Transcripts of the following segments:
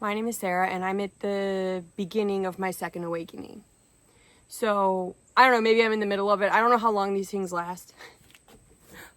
My name is Sarah, and I'm at the beginning of my second awakening. So, I don't know, maybe I'm in the middle of it. I don't know how long these things last.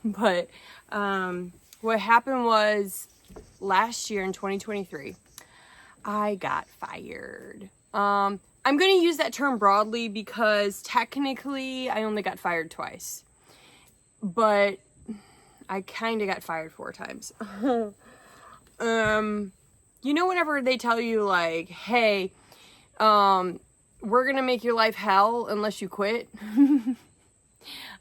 But what happened was last year in 2023, I got fired. I'm going to use that term broadly because technically I only got fired twice. But I kind of got fired 4 times. You know, whenever they tell you, like, hey, we're gonna make your life hell unless you quit.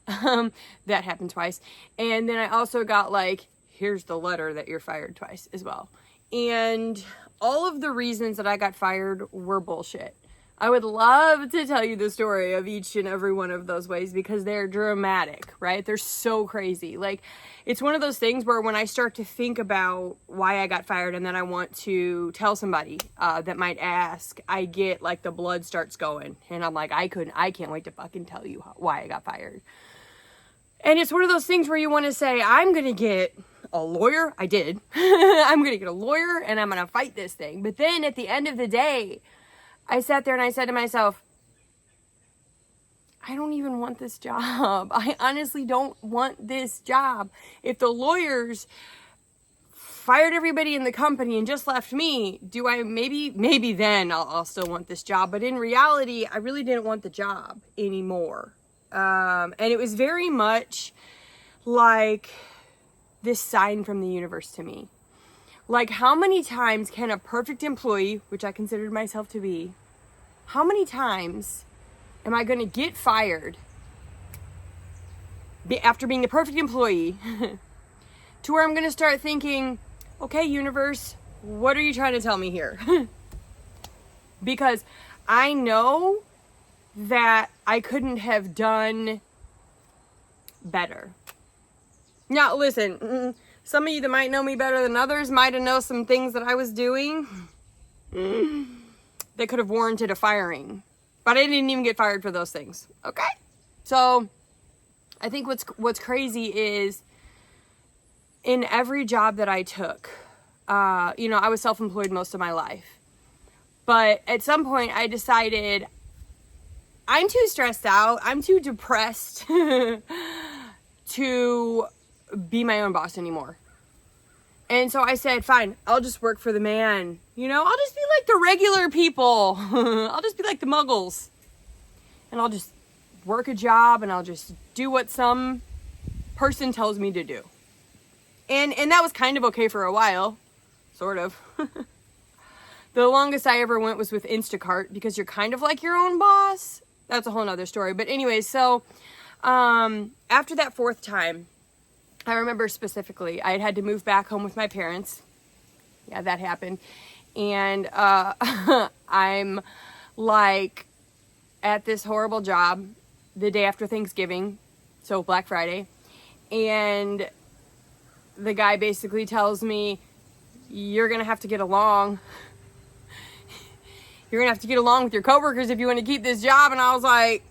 That happened twice. And then I also got, like, here's the letter that you're fired twice as well. And all of the reasons that I got fired were bullshit. I would love to tell you the story of each and every one of those ways because they're dramatic, right? They're so crazy. Like, it's one of those things where when I start to think about why I got fired and then I want to tell somebody that might ask, I get, like, the blood starts going. And I'm like, I can't wait to fucking tell you why I got fired. And it's one of those things where you want to say, I'm going to get a lawyer. I did. I'm going to get a lawyer and I'm going to fight this thing. But then at the end of the day, I sat there and I said to myself, I don't even want this job. I honestly don't want this job. If the lawyers fired everybody in the company and just left me, do I maybe then I'll still want this job. But in reality, I really didn't want the job anymore. And it was very much like this sign from the universe to me. Like, how many times can a perfect employee, which I considered myself to be, how many times am I going to get fired after being the perfect employee to where I'm going to start thinking, okay, universe, what are you trying to tell me here? Because I know that I couldn't have done better. Now, listen, some of you that might know me better than others might have known some things that I was doing that could have warranted a firing. But I didn't even get fired for those things. Okay? So, I think what's crazy is in every job that I took, I was self-employed most of my life. But at some point, I decided I'm too stressed out. I'm too depressed to be my own boss anymore. And so I said, fine, I'll just work for the man. I'll just be like the regular people. I'll just be like the muggles. And I'll just work a job and I'll just do what some person tells me to do. And that was kind of okay for a while. Sort of. The longest I ever went was with Instacart because you're kind of like your own boss. That's a whole nother story. But anyways, so after that 4th time, I remember specifically, I had to move back home with my parents. Yeah, that happened. And I'm like at this horrible job the day after Thanksgiving, so Black Friday. And the guy basically tells me, you're going to have to get along. You're going to have to get along with your coworkers if you want to keep this job. And I was like,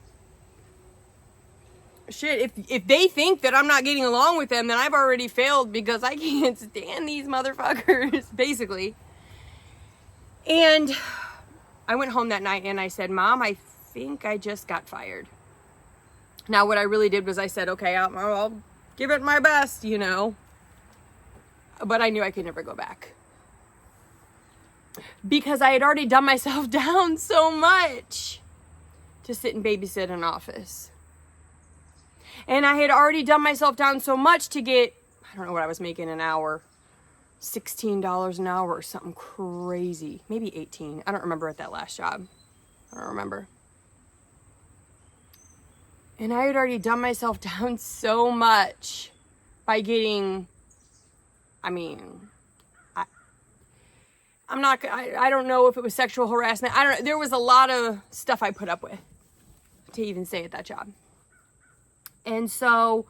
shit, if they think that I'm not getting along with them, then I've already failed because I can't stand these motherfuckers, basically. And I went home that night and I said, Mom, I think I just got fired. Now, what I really did was I said, okay, I'll give it my best, But I knew I could never go back. Because I had already done myself down so much to sit and babysit an office. And I had already done myself down so much to get, I don't know what I was making an hour, $16 an hour or something crazy. Maybe 18. I don't remember at that last job. I don't remember. And I had already done myself down so much by getting, I don't know if it was sexual harassment. There was a lot of stuff I put up with to even stay at that job. And so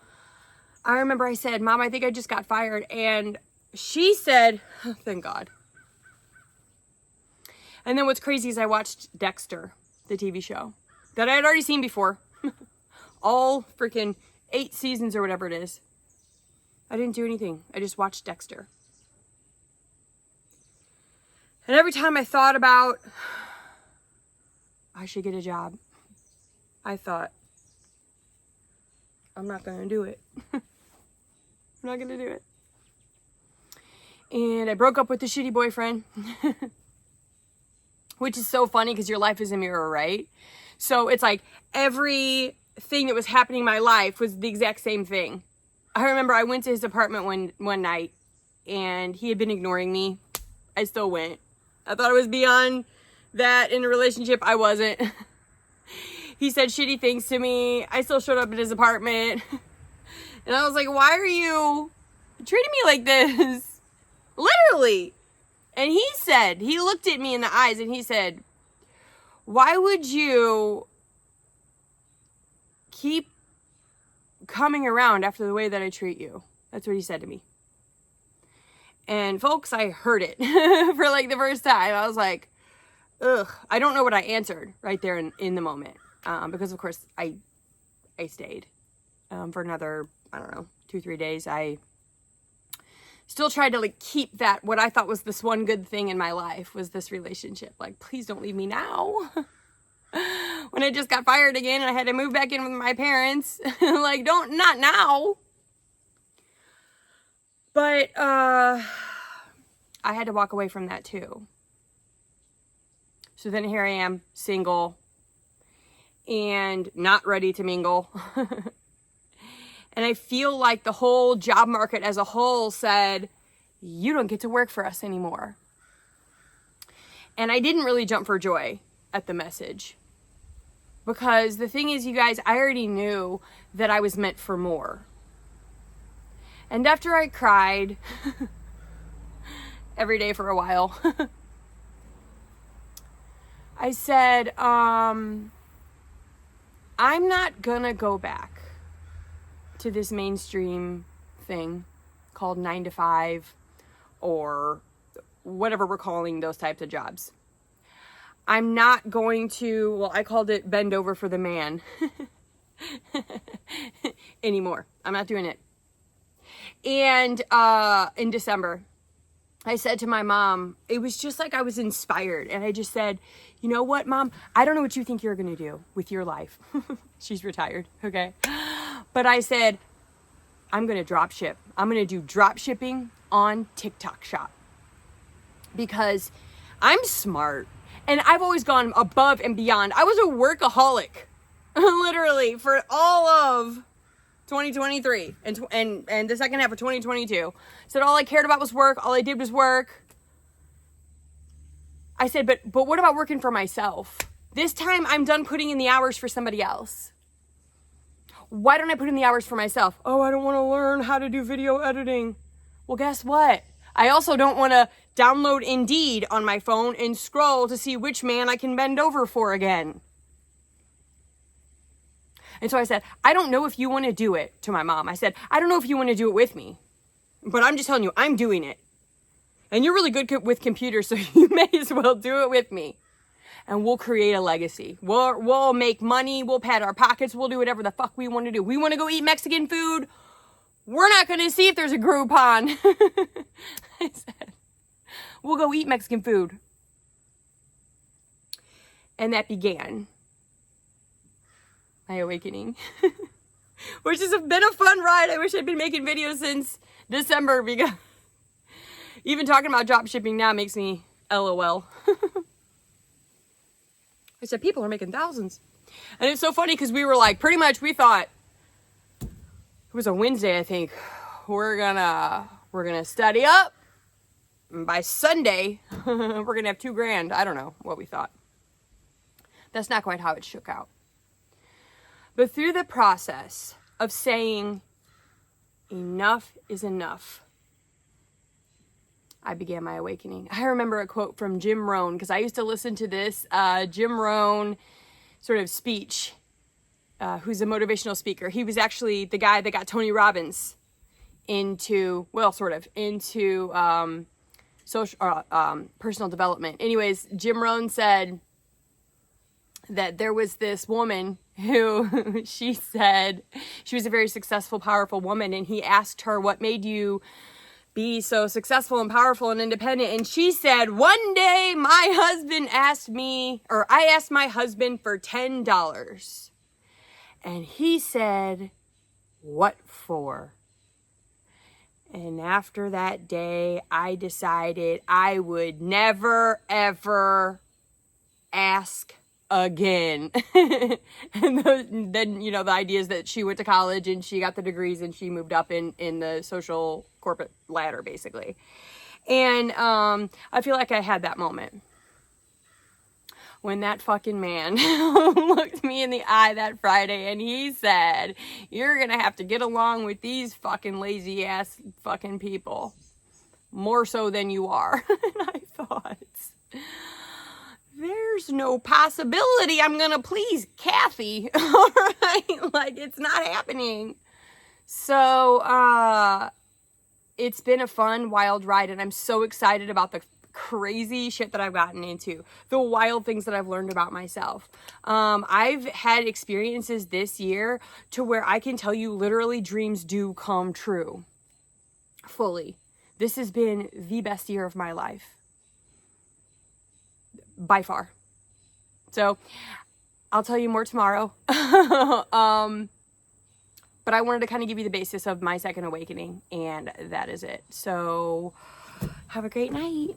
I remember I said, Mom, I think I just got fired. And she said, oh, thank God. And then what's crazy is I watched Dexter, the TV show, that I had already seen before. All freaking 8 seasons or whatever it is. I didn't do anything. I just watched Dexter. And every time I thought about, I should get a job, I thought, I'm not going to do it. I'm not going to do it. And I broke up with the shitty boyfriend, which is so funny because your life is a mirror, right? So it's like everything that was happening in my life was the exact same thing. I remember I went to his apartment one night and he had been ignoring me. I still went. I thought I was beyond that in a relationship. I wasn't. He said shitty things to me. I still showed up at his apartment. And I was like, why are you treating me like this? Literally. And he looked at me in the eyes and he said, why would you keep coming around after the way that I treat you? That's what he said to me. And folks, I heard it for like the first time. I was like, ugh. I don't know what I answered right there in the moment. Because of course I stayed, for another, I don't know, 2-3 days. I still tried to like keep that, what I thought was this one good thing in my life was this relationship. Like, please don't leave me now. When I just got fired again and I had to move back in with my parents, like, not now. But, I had to walk away from that too. So then here I am, single and not ready to mingle. And I feel like the whole job market as a whole said, you don't get to work for us anymore. And I didn't really jump for joy at the message. Because the thing is, you guys, I already knew that I was meant for more. And after I cried every day for a while, I said, I'm not gonna go back to this mainstream thing called 9 to 5 or whatever we're calling those types of jobs. I'm not going to, well, I called it bend over for the man anymore. I'm not doing it. And in December, I said to my mom, it was just like I was inspired. And I just said, you know what, Mom? I don't know what you think you're going to do with your life. She's retired, okay? But I said, I'm going to drop ship. I'm going to do drop shipping on TikTok Shop. Because I'm smart. And I've always gone above and beyond. I was a workaholic, literally, for all of 2023 and the second half of 2022. Said all I cared about was work. All I did was work. I said, but what about working for myself? This time I'm done putting in the hours for somebody else. Why don't I put in the hours for myself? Oh, I don't want to learn how to do video editing. Well, guess what? I also don't want to download Indeed on my phone and scroll to see which man I can bend over for again. And so I said, I don't know if you want to do it, to my mom. I said, I don't know if you want to do it with me, but I'm just telling you, I'm doing it. And you're really good with computers, so you may as well do it with me. And we'll create a legacy. We'll make money. We'll pad our pockets. We'll do whatever the fuck we want to do. We want to go eat Mexican food. We're not going to see if there's a Groupon. I said, we'll go eat Mexican food. And that began my awakening, which has been a fun ride. I wish I'd been making videos since December because even talking about drop shipping now makes me LOL. I said, people are making thousands. And it's so funny because we were like, pretty much we thought, it was a Wednesday, I think, we're gonna study up. And by Sunday, we're gonna have $2,000. I don't know what we thought. That's not quite how it shook out. But through the process of saying, enough is enough, I began my awakening. I remember a quote from Jim Rohn, because I used to listen to this Jim Rohn sort of speech, who's a motivational speaker. He was actually the guy that got Tony Robbins into, well, sort of, into personal development. Anyways, Jim Rohn said that there was this woman who she said she was a very successful, powerful woman, and he asked her, what made you be so successful and powerful and independent. And she said, one day I asked my husband for $10. And he said, what for? And after that day, I decided I would never, ever ask again. And then, you know, the idea is that she went to college and she got the degrees and she moved up in the social corporate ladder, basically. And I feel like I had that moment when that fucking man looked me in the eye that Friday and he said, you're gonna have to get along with these fucking lazy ass fucking people more so than you are. And I thought, there's no possibility I'm gonna please Kathy. All right, like, it's not happening. So it's been a fun, wild ride, and I'm so excited about the crazy shit that I've gotten into, the wild things that I've learned about myself. I've had experiences this year to where I can tell you literally dreams do come true. Fully. This has been the best year of my life. By far. So I'll tell you more tomorrow. But I wanted to kind of give you the basis of my second awakening, and that is it. So have a great night.